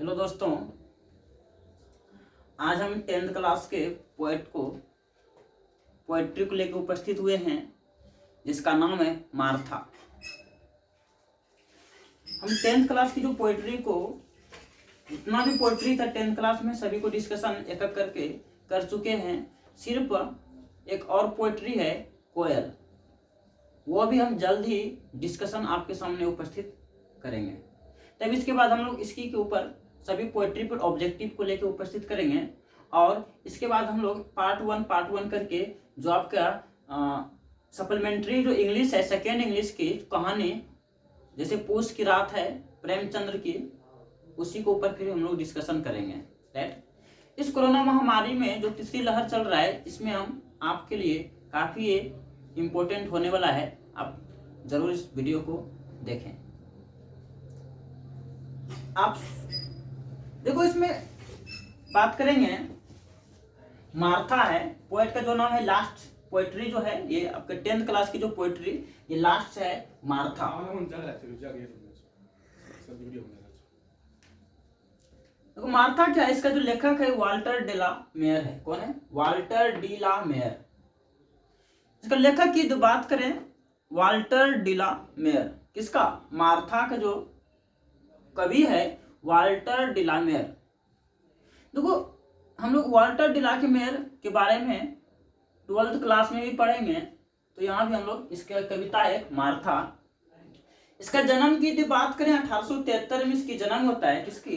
Hello दोस्तों, आज हम 10th क्लास के पोएट्री को लेकर उपस्थित हुए हैं जिसका नाम है मार्था। हम 10th क्लास की जो पोएट्री को जितना भी पोएट्री था 10th क्लास में सभी को डिस्कशन एक एक करके कर चुके हैं। सिर्फ एक और पोएट्री है कोयल, वो भी हम जल्द ही डिस्कशन आपके सामने उपस्थित करेंगे। तब इसके बाद हम लोग इसकी के ऊपर सभी पोएट्री पर ऑब्जेक्टिव को लेकर उपस्थित करेंगे और इसके बाद हम लोग पार्ट वन करके जो आपका सप्लीमेंट्री जो इंग्लिश है, सेकेंड इंग्लिश की कहानी जैसे पूस की रात है प्रेमचंद्र की, उसी के ऊपर फिर हम लोग डिस्कशन करेंगे। राइट, इस कोरोना महामारी में जो तीसरी लहर चल रहा है इसमें हम आपके लिए काफ़ी इम्पोर्टेंट होने वाला है, आप जरूर इस वीडियो को देखें। आप देखो, इसमें बात करेंगे मार्था है पोएट का जो नाम है। लास्ट पोएट्री जो है ये आपके 10th क्लास की जो पोएट्री ये लास्ट है मार्था। देखो मार्था क्या है, इसका जो लेखक है वाल्टर डी ला मेयर है। कौन है? Walter de la Mare. इसका लेखक की बात करें वाल्टर डी ला मेयर, किसका? मार्था का जो कवि है वाल्टर डी ला मेयर। देखो हम लोग वाल्टर डी ला मेयर के बारे में 12th क्लास में भी पढ़ेंगे, तो यहाँ भी हम लोग इसका कविता है मार्था। इसका जन्म की बात करें 1873 में इसकी जन्म होता है। किसकी?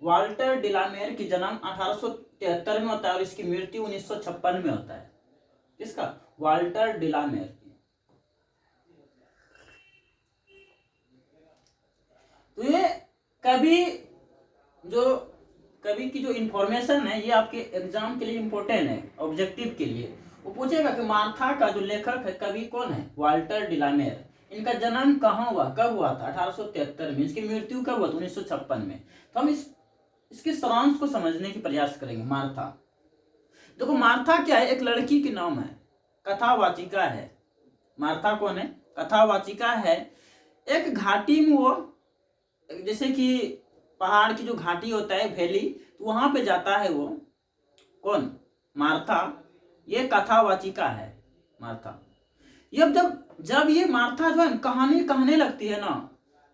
वाल्टर डी ला मेयर की जन्म 1873 में होता है और इसकी मृत्यु 1956 में होता है। किसका? वाल्टर डी ला मेयर की। तो ये कवि की जो इंफॉर्मेशन है ये आपके एग्जाम के लिए इंपॉर्टेंट है, ऑब्जेक्टिव के लिए। वो पूछेगा कि मार्था का जो लेखक है कवि कौन है? Walter de la Mare. इनका जन्म कहाँ हुआ, कब हुआ था? 1873 में। इसकी मृत्यु कब हुआ था? 1956 में। तो हम इसके सारांश को समझने की प्रयास करेंगे। मार्था, देखो मार्था क्या है? एक लड़की की नाम है, कथावाचिका है। मार्था कौन है? कथावाचिका है। एक घाटी में वो, जैसे कि पहाड़ की जो घाटी होता है वैली, तो वहां पे जाता है वो। कौन? मार्था। ये कथावाचिका है मार्था। ये जब ये मार्था जो है कहानी कहने लगती है ना,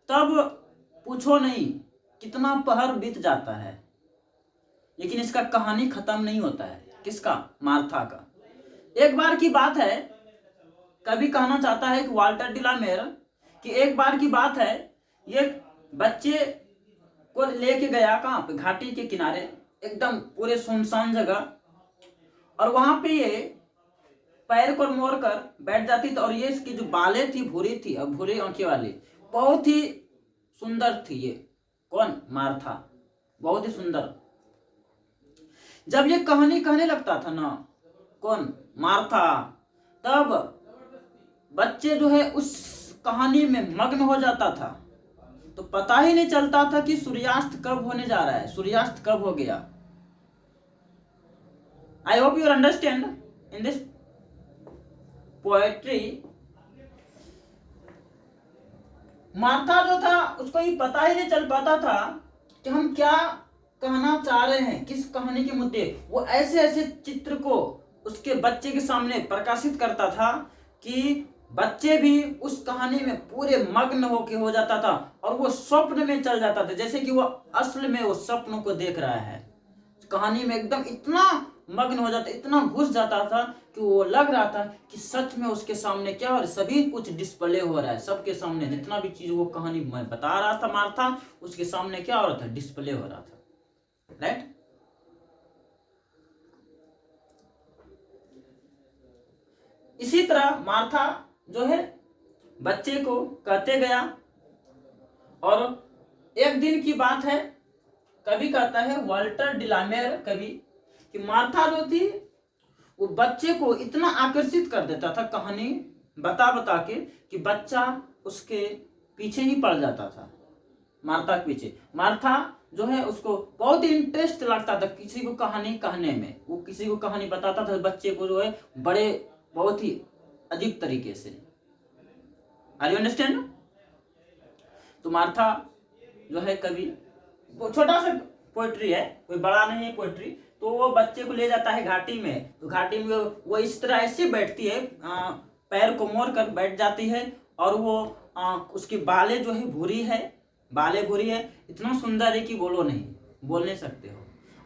तब पूछो नहीं कितना पहर बीत जाता है, लेकिन इसका कहानी खत्म नहीं होता है। किसका? मार्था का। एक बार की बात है, कभी कहना चाहता है कि वाल्टर डी ला मेयर कि एक बार की बात है, ये बच्चे को लेके गया कहाँ पे? घाटी के किनारे, एकदम पूरे सुनसान जगह, और वहां पे ये पैर को मोड़ कर बैठ जाती थी और ये इसकी जो बालें थी भूरी थी और भूरी आंखें वाली, बहुत ही सुंदर थी ये। कौन? मार्था, बहुत ही सुंदर। जब ये कहानी कहने लगता था ना, कौन? मार्था, तब बच्चे जो है उस कहानी में मग्न हो जाता था, तो पता ही नहीं चलता था कि सूर्यास्त कब होने जा रहा है, सूर्यास्त कब हो गया। I hope you understand in this poetry. Martha जो था उसको ये पता ही नहीं चल पाता था कि हम क्या कहना चाह रहे हैं, किस कहानी के मुद्दे। वो ऐसे ऐसे चित्र को उसके बच्चे के सामने प्रकाशित करता था कि बच्चे भी उस कहानी में पूरे मग्न होके हो जाता था और वो स्वप्न में चल जाता था, जैसे कि वो असल में वो स्वप्नों को देख रहा है। कहानी में एकदम इतना मग्न हो जाता, इतना घुस जाता था कि वो लग रहा था कि सच में उसके सामने क्या हो रहा है, सभी कुछ डिस्प्ले हो रहा है सबके सामने। जितना भी चीज वो कहानी में बता रहा था मार्था, उसके सामने क्या हो रहा था? डिस्प्ले हो रहा था। राइट, इसी तरह मार्था जो है बच्चे को कहते गया, और एक दिन की बात है, कवि कहता है वाल्टर डी ला मेयर कवि कि मार्था जो थी वो बच्चे को इतना आकर्षित कर देता था कहानी बता बता के कि बच्चा उसके पीछे ही पड़ जाता था, मार्था के पीछे। मार्था जो है उसको बहुत ही इंटरेस्ट लगता था किसी को कहानी कहने में। वो किसी को कहानी बताता था बच्चे को जो है बड़े बहुत ही अजीब तरीके से। Are you understand? तो मार्था जो है कवि वो छोटा सा पोइट्री है, कोई बड़ा नहीं है पोइट्री। तो वो बच्चे को ले जाता है घाटी में, तो घाटी में वो इस तरह ऐसे बैठती है, पैर को मोड़ कर बैठ जाती है, और वो उसकी बालें जो है भूरी है, बालें भूरी है, इतना सुंदर है कि बोल नहीं सकते हो।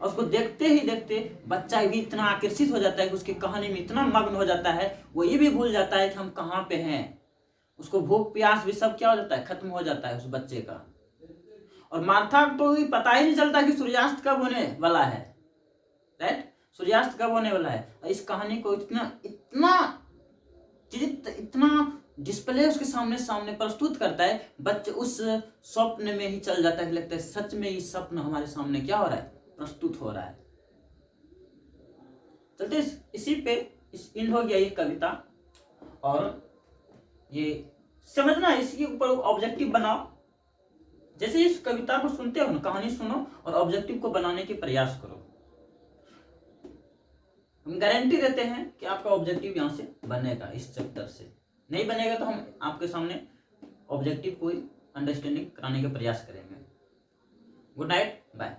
और उसको देखते ही देखते बच्चा भी इतना आकर्षित हो जाता है कि उसकी कहानी में इतना मग्न हो जाता है, वो ये भी भूल जाता है कि हम कहाँ पे हैं। उसको भूख प्यास भी सब क्या हो जाता है, खत्म हो जाता है उस बच्चे का। और मार्था को भी पता ही नहीं चलता कि सूर्यास्त कब होने वाला है, राइट, सूर्यास्त कब होने वाला है। और इस कहानी को इतना इतना इतना डिस्प्ले उसके सामने प्रस्तुत करता है, बच्चे उस स्वप्न में ही चल जाता है, लगता है सच में ये स्वप्न हमारे सामने क्या हो रहा है, प्रस्तुत हो रहा है। चलते इसी पे इंड हो गया ये कविता। और ये समझना, इसके ऊपर ऑब्जेक्टिव बनाओ। जैसे इस कविता को सुनते हो ना, कहानी सुनो और ऑब्जेक्टिव को बनाने के प्रयास करो। हम गारंटी देते हैं कि आपका ऑब्जेक्टिव यहाँ से बनेगा, इस चैप्टर से। नहीं बनेगा तो हम आपके सामने ऑब्जेक्टिव को अंडरस्टैंडिंग कराने का प्रयास करेंगे। Good night, bye.